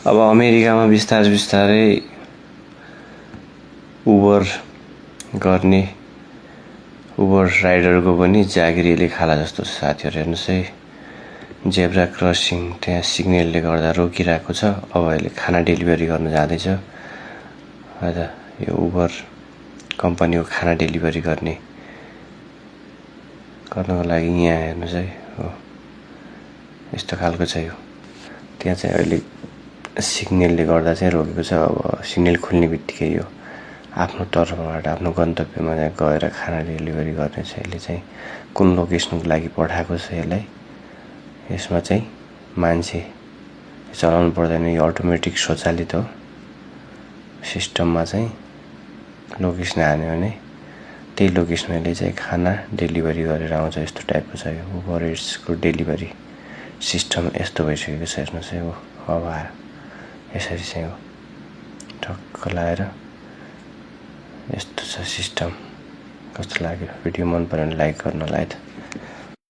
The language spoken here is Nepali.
अब अमेरिकामा बिस्तारै बिस्तारै उबर गर्ने उबर राइडरको पनि जागिरीले खाला जस्तो छ साथीहरु। हेर्नुस् है, जेब्रा क्रसिङ त्यहाँ सिग्नलले गर्दा रोकिरहेको छ। अब अहिले खाना डेलिभरी गर्न जाँदैछ। हजुर, यो उबर कम्पनीको खाना डेलिभरी गर्नको लागि यहाँ हेर्नुस् है, हो यस्तो खालको छ यो। त्यहाँ चाहिँ अहिले सिग्नलले गर्दा चाहिँ रोकेको छ। अब सिग्नल खुल्ने बित्तिकै यो आफ्नो तर्फबाट आफ्नो गन्तव्यमा गएर खाना डेलिभरी गर्नेछ। यसले चाहिँ कुन लोकेसनको लागि पठाएको छ यसलाई, यसमा चाहिँ मान्छे चलाउनु पर्दैन। यो अटोमेटिक स्वचालित हो। सिस्टममा चाहिँ लोकेसन हान्यो भने त्यही लोकेसनमा यसले चाहिँ खाना डेलिभरी गरेर आउँछ। यस्तो टाइपको छ यो उबर इट्सको डेलिभरी सिस्टम। यस्तो भइसकेको छ हेर्नुहोस् है। अब आयो यसरी चाहिँ हो, ठक्क लाएर यस्तो छ सिस्टम। कस्तो लाग्यो? भिडियो मन पर्यो भने लाइक गर्नु होला है त।